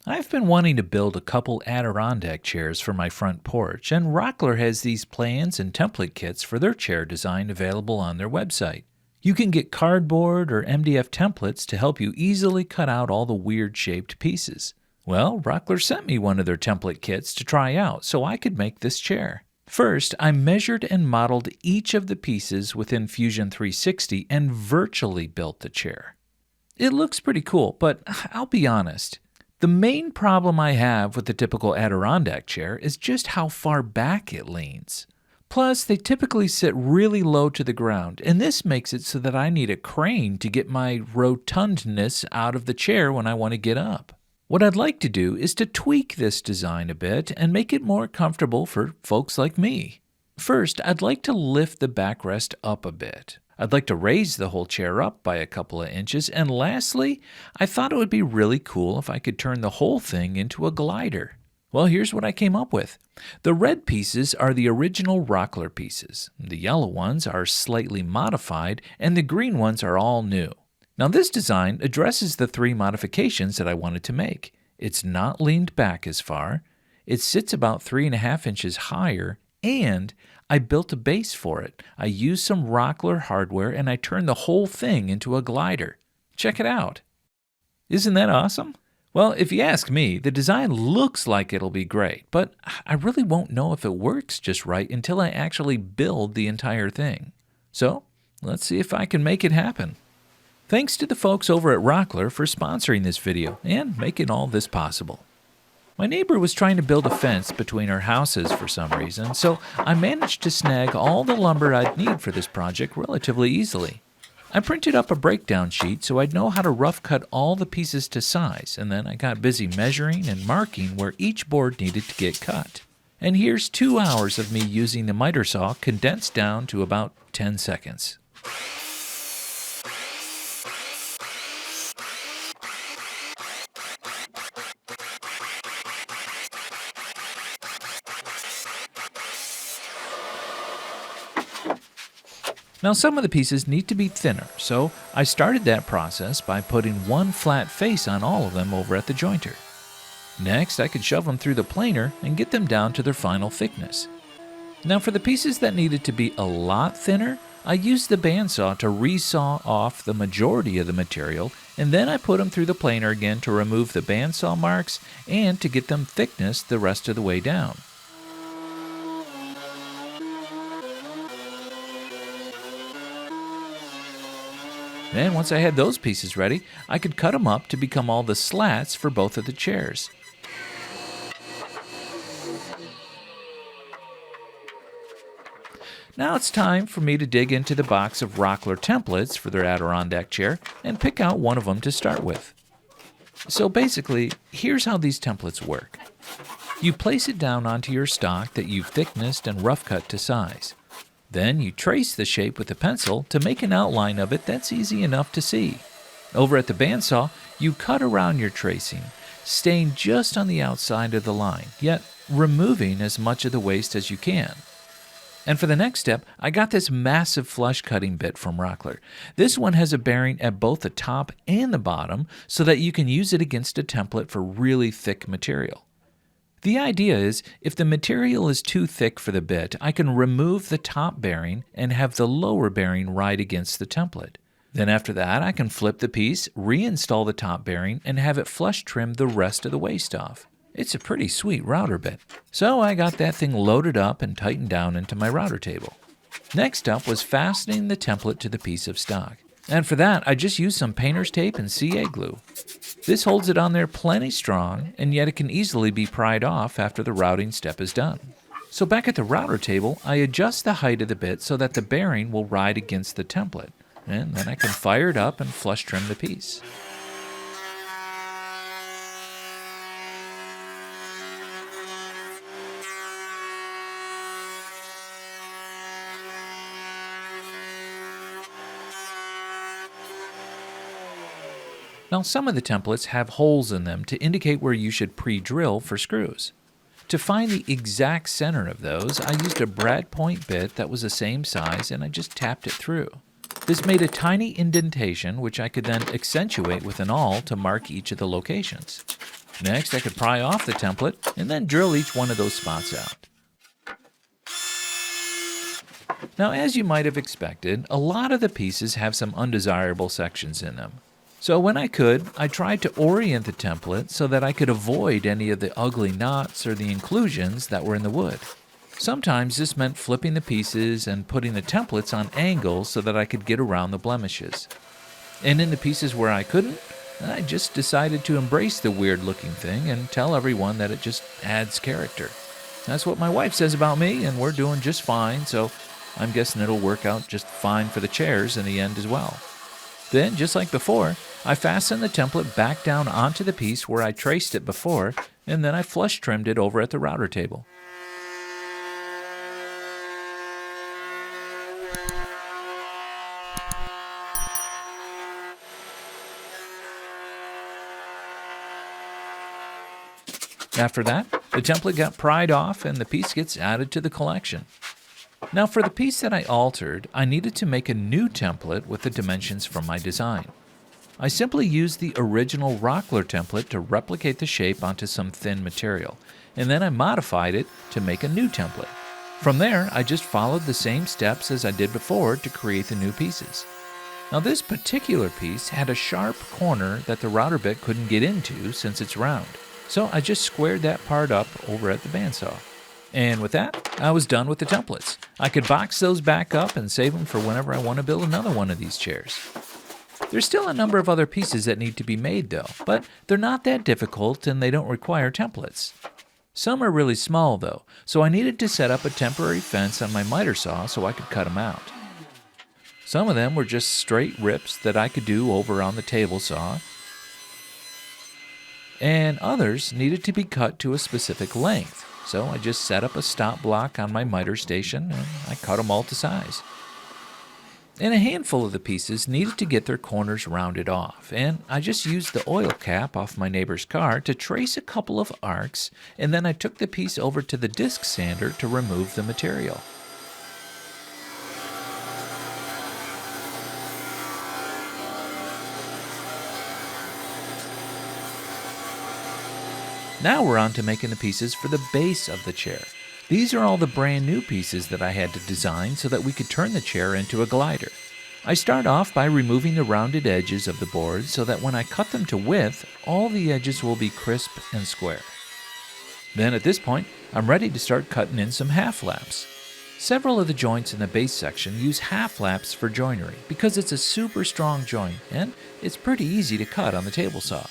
I've been wanting to build a couple Adirondack chairs for my front porch, and Rockler has these plans and template kits for their chair design available on their website. You can get cardboard or MDF templates to help you easily cut out all the weird shaped pieces. Well, Rockler sent me one of their template kits to try out so I could make this chair. First, I measured and modeled each of the pieces within Fusion 360 and virtually built the chair. It looks pretty cool, but I'll be honest. The main problem I have with the typical Adirondack chair is just how far back it leans. Plus, they typically sit really low to the ground, and this makes it so that I need a crane to get my rotundness out of the chair when I want to get up. What I'd like to do is to tweak this design a bit and make it more comfortable for folks like me. First, I'd like to lift the backrest up a bit. I'd like to raise the whole chair up by a couple of inches, and lastly, I thought it would be really cool if I could turn the whole thing into a glider. Well, here's what I came up with. The red pieces are the original Rockler pieces. The yellow ones are slightly modified, and the green ones are all new. Now, this design addresses the three modifications that I wanted to make. It's not leaned back as far, it sits about 3.5 inches higher, and I built a base for it. I used some Rockler hardware and I turned the whole thing into a glider. Check it out. Isn't that awesome? Well, if you ask me, the design looks like it'll be great, but I really won't know if it works just right until I actually build the entire thing. So, let's see if I can make it happen. Thanks to the folks over at Rockler for sponsoring this video and making all this possible. My neighbor was trying to build a fence between our houses for some reason, so I managed to snag all the lumber I'd need for this project relatively easily. I printed up a breakdown sheet so I'd know how to rough cut all the pieces to size, and then I got busy measuring and marking where each board needed to get cut. And here's 2 hours of me using the miter saw condensed down to about 10 seconds. Now some of the pieces need to be thinner, so I started that process by putting one flat face on all of them over at the jointer. Next, I could shove them through the planer and get them down to their final thickness. Now for the pieces that needed to be a lot thinner, I used the bandsaw to resaw off the majority of the material, and then I put them through the planer again to remove the bandsaw marks and to get them thickness the rest of the way down. Then once I had those pieces ready, I could cut them up to become all the slats for both of the chairs. Now it's time for me to dig into the box of Rockler templates for their Adirondack chair and pick out one of them to start with. So basically, here's how these templates work. You place it down onto your stock that you've thicknessed and rough cut to size. Then you trace the shape with a pencil to make an outline of it that's easy enough to see. Over at the bandsaw, you cut around your tracing, staying just on the outside of the line, yet removing as much of the waste as you can. And for the next step, I got this massive flush cutting bit from Rockler. This one has a bearing at both the top and the bottom so that you can use it against a template for really thick material. The idea is, if the material is too thick for the bit, I can remove the top bearing and have the lower bearing right against the template. Then after that, I can flip the piece, reinstall the top bearing, and have it flush trim the rest of the waste off. It's a pretty sweet router bit. So I got that thing loaded up and tightened down into my router table. Next up was fastening the template to the piece of stock. And for that, I just used some painter's tape and CA glue. This holds it on there plenty strong, and yet it can easily be pried off after the routing step is done. So back at the router table, I adjust the height of the bit so that the bearing will ride against the template, and then I can fire it up and flush trim the piece. Now some of the templates have holes in them to indicate where you should pre-drill for screws. To find the exact center of those, I used a brad point bit that was the same size and I just tapped it through. This made a tiny indentation which I could then accentuate with an awl to mark each of the locations. Next, I could pry off the template and then drill each one of those spots out. Now, as you might have expected, a lot of the pieces have some undesirable sections in them. So when I could, I tried to orient the template so that I could avoid any of the ugly knots or the inclusions that were in the wood. Sometimes this meant flipping the pieces and putting the templates on angles so that I could get around the blemishes. And in the pieces where I couldn't, I just decided to embrace the weird looking thing and tell everyone that it just adds character. That's what my wife says about me, and we're doing just fine, so I'm guessing it'll work out just fine for the chairs in the end as well. Then, just like before, I fastened the template back down onto the piece where I traced it before, and then I flush trimmed it over at the router table. After that, the template got pried off and the piece gets added to the collection. Now for the piece that I altered, I needed to make a new template with the dimensions from my design. I simply used the original Rockler template to replicate the shape onto some thin material, and then I modified it to make a new template. From there, I just followed the same steps as I did before to create the new pieces. Now this particular piece had a sharp corner that the router bit couldn't get into since it's round. So I just squared that part up over at the bandsaw. And with that, I was done with the templates. I could box those back up and save them for whenever I want to build another one of these chairs. There's still a number of other pieces that need to be made though, but they're not that difficult and they don't require templates. Some are really small though, so I needed to set up a temporary fence on my miter saw so I could cut them out. Some of them were just straight rips that I could do over on the table saw, and others needed to be cut to a specific length. So I just set up a stop block on my miter station and I cut them all to size. And a handful of the pieces needed to get their corners rounded off, and I just used the oil cap off my neighbor's car to trace a couple of arcs, and then I took the piece over to the disc sander to remove the material. Now we're on to making the pieces for the base of the chair. These are all the brand new pieces that I had to design so that we could turn the chair into a glider. I start off by removing the rounded edges of the board so that when I cut them to width, all the edges will be crisp and square. Then at this point, I'm ready to start cutting in some half laps. Several of the joints in the base section use half laps for joinery because it's a super strong joint and it's pretty easy to cut on the table saw.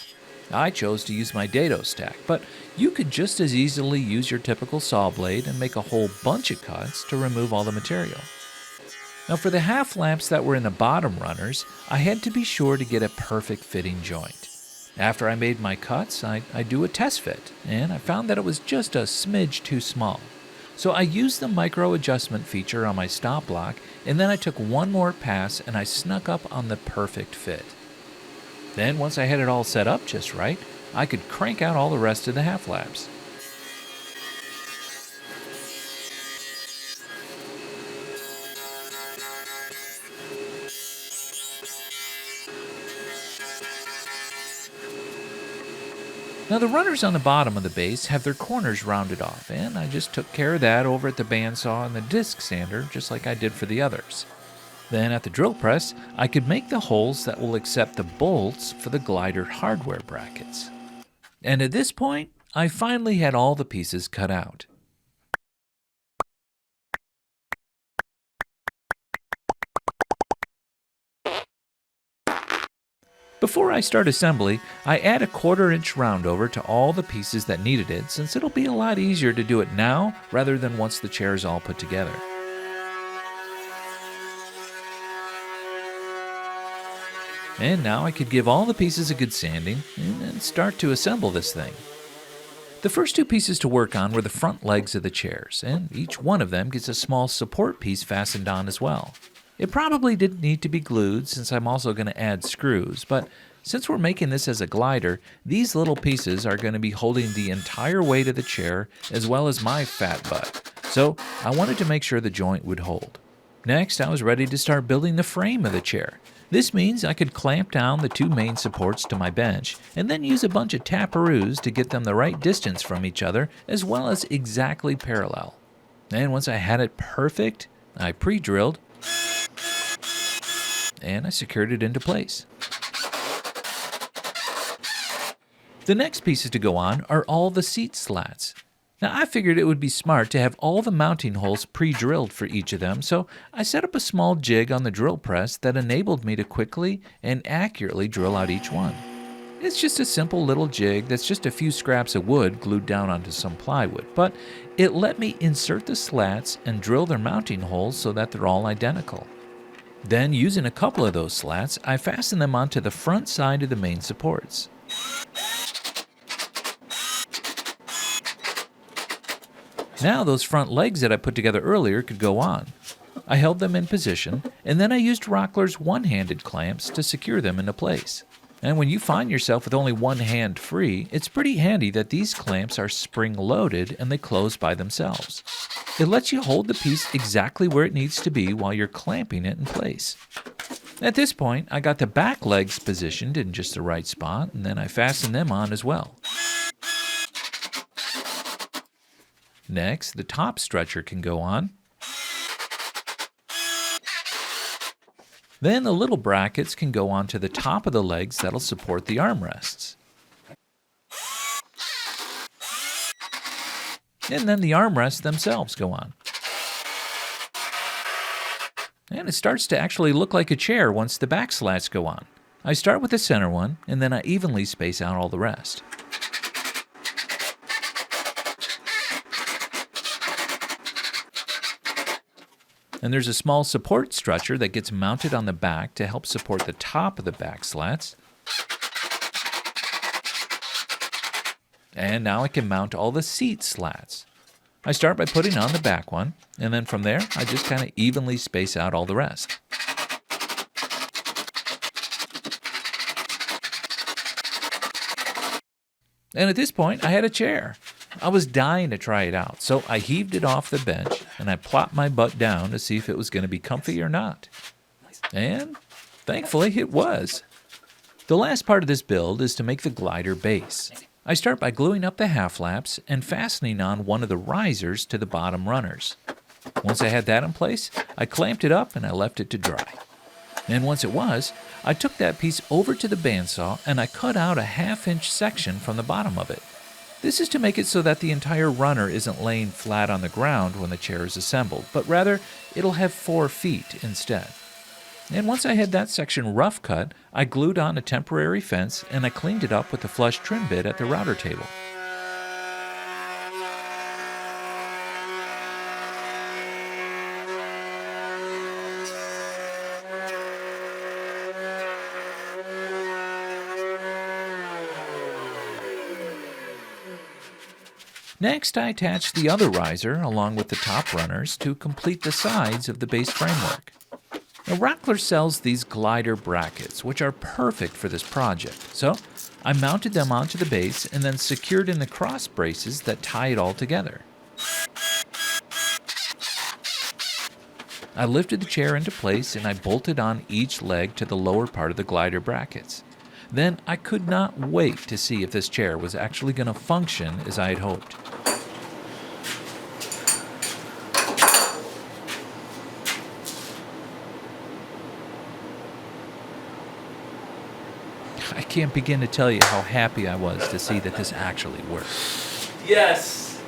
I chose to use my dado stack, but you could just as easily use your typical saw blade and make a whole bunch of cuts to remove all the material. Now for the half laps that were in the bottom runners, I had to be sure to get a perfect fitting joint. After I made my cuts, I do a test fit, and I found that it was just a smidge too small. So I used the micro adjustment feature on my stop block, and then I took one more pass and I snuck up on the perfect fit. Then, once I had it all set up just right, I could crank out all the rest of the half laps. Now the runners on the bottom of the base have their corners rounded off, and I just took care of that over at the bandsaw and the disc sander just like I did for the others. Then at the drill press, I could make the holes that will accept the bolts for the glider hardware brackets. And at this point, I finally had all the pieces cut out. Before I start assembly, I add a 1/4 inch roundover to all the pieces that needed it, since it'll be a lot easier to do it now rather than once the chair is all put together. And now I could give all the pieces a good sanding and start to assemble this thing. The first two pieces to work on were the front legs of the chairs, and each one of them gets a small support piece fastened on as well. It probably didn't need to be glued since I'm also going to add screws, but since we're making this as a glider, these little pieces are going to be holding the entire weight of the chair as well as my fat butt, so I wanted to make sure the joint would hold. Next, I was ready to start building the frame of the chair. This means I could clamp down the two main supports to my bench and then use a bunch of taparoos to get them the right distance from each other as well as exactly parallel. And once I had it perfect, I pre-drilled and I secured it into place. The next pieces to go on are all the seat slats. Now I figured it would be smart to have all the mounting holes pre-drilled for each of them, so I set up a small jig on the drill press that enabled me to quickly and accurately drill out each one. It's just a simple little jig that's just a few scraps of wood glued down onto some plywood, but it let me insert the slats and drill their mounting holes so that they're all identical. Then, using a couple of those slats, I fastened them onto the front side of the main supports. Now those front legs that I put together earlier could go on. I held them in position, and then I used Rockler's one-handed clamps to secure them into place. And when you find yourself with only one hand free, it's pretty handy that these clamps are spring-loaded and they close by themselves. It lets you hold the piece exactly where it needs to be while you're clamping it in place. At this point, I got the back legs positioned in just the right spot, and then I fastened them on as well. Next, the top stretcher can go on. Then the little brackets can go onto the top of the legs that'll support the armrests. And then the armrests themselves go on. And it starts to actually look like a chair once the back slats go on. I start with the center one, and then I evenly space out all the rest. And there's a small support stretcher that gets mounted on the back to help support the top of the back slats. And now I can mount all the seat slats. I start by putting on the back one, and then from there, I just kind of evenly space out all the rest. And at this point, I had a chair. I was dying to try it out, so I heaved it off the bench and I plopped my butt down to see if it was going to be comfy or not. And thankfully it was. The last part of this build is to make the glider base. I start by gluing up the half flaps and fastening on one of the risers to the bottom runners. Once I had that in place, I clamped it up and I left it to dry. And once it was, I took that piece over to the bandsaw and I cut out a 1/2-inch section from the bottom of it. This is to make it so that the entire runner isn't laying flat on the ground when the chair is assembled, but rather it'll have 4 feet instead. And once I had that section rough cut, I glued on a temporary fence and I cleaned it up with the flush trim bit at the router table. Next, I attached the other riser along with the top runners to complete the sides of the base framework. Now, Rockler sells these glider brackets, which are perfect for this project, so I mounted them onto the base and then secured in the cross braces that tie it all together. I lifted the chair into place and I bolted on each leg to the lower part of the glider brackets. Then I could not wait to see if this chair was actually going to function as I had hoped. I can't begin to tell you how happy I was to see that this actually worked. Yes!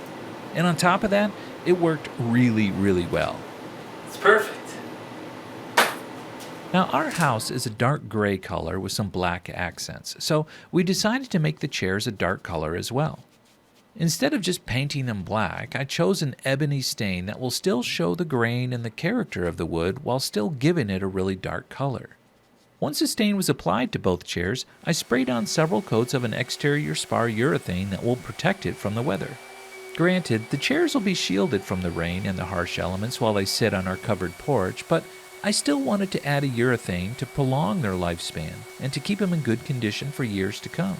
And on top of that, it worked really, really well. It's perfect. Now, our house is a dark gray color with some black accents, so we decided to make the chairs a dark color as well. Instead of just painting them black, I chose an ebony stain that will still show the grain and the character of the wood while still giving it a really dark color. Once the stain was applied to both chairs, I sprayed on several coats of an exterior spar urethane that will protect it from the weather. Granted, the chairs will be shielded from the rain and the harsh elements while they sit on our covered porch, but I still wanted to add a urethane to prolong their lifespan and to keep them in good condition for years to come.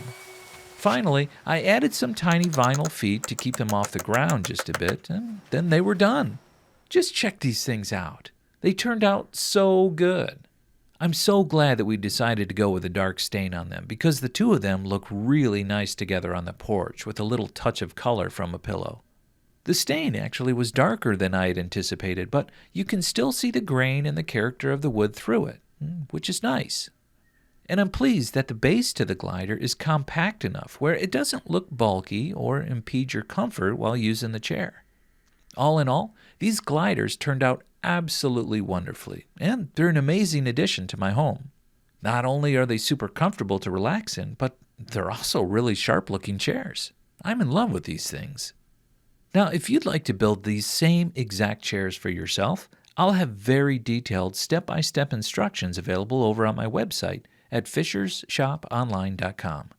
Finally, I added some tiny vinyl feet to keep them off the ground just a bit, and then they were done. Just check these things out. They turned out so good. I'm so glad that we decided to go with a dark stain on them because the two of them look really nice together on the porch with a little touch of color from a pillow. The stain actually was darker than I had anticipated, but you can still see the grain and the character of the wood through it, which is nice. And I'm pleased that the base to the glider is compact enough where it doesn't look bulky or impede your comfort while using the chair. All in all, these gliders turned out absolutely wonderfully, and they're an amazing addition to my home. Not only are they super comfortable to relax in, but they're also really sharp-looking chairs. I'm in love with these things. Now, if you'd like to build these same exact chairs for yourself, I'll have very detailed step-by-step instructions available over on my website at fishersshoponline.com.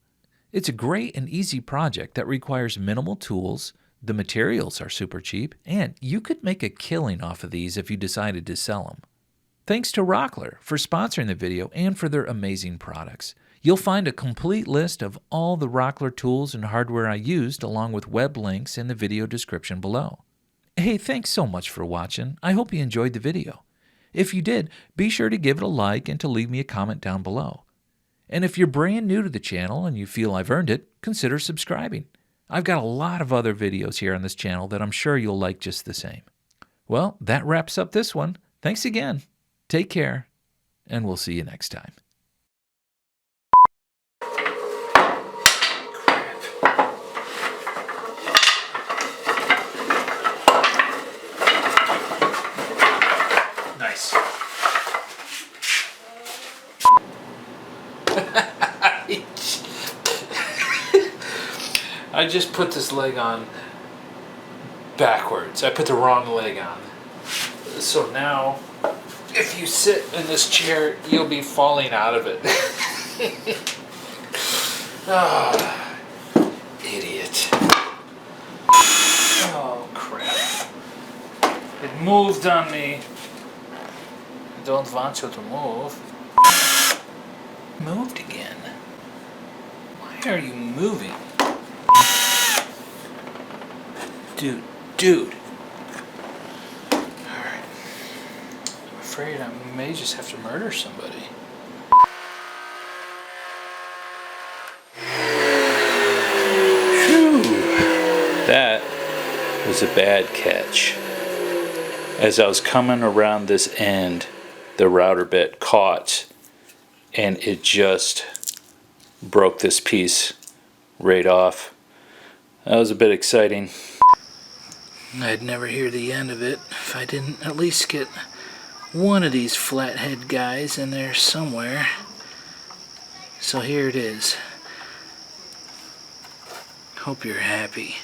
It's a great and easy project that requires minimal tools, the materials are super cheap, and you could make a killing off of these if you decided to sell them. Thanks to Rockler for sponsoring the video and for their amazing products. You'll find a complete list of all the Rockler tools and hardware I used along with web links in the video description below. Hey, thanks so much for watching. I hope you enjoyed the video. If you did, be sure to give it a like and to leave me a comment down below. And if you're brand new to the channel and you feel I've earned it, consider subscribing. I've got a lot of other videos here on this channel that I'm sure you'll like just the same. Well, that wraps up this one. Thanks again. Take care, and we'll see you next time. Nice. I just put this leg on backwards. I put the wrong leg on. So now, if you sit in this chair, you'll be falling out of it. Ah, idiot. Oh, crap. It moved on me. I don't want you to move. Moved again. Why are you moving? Dude. Alright. I'm afraid I may just have to murder somebody. Phew. That was a bad catch. As I was coming around this end, the router bit caught and it just broke this piece right off. That was a bit exciting. I'd never hear the end of it if I didn't at least get one of these flathead guys in there somewhere. So here it is. Hope you're happy.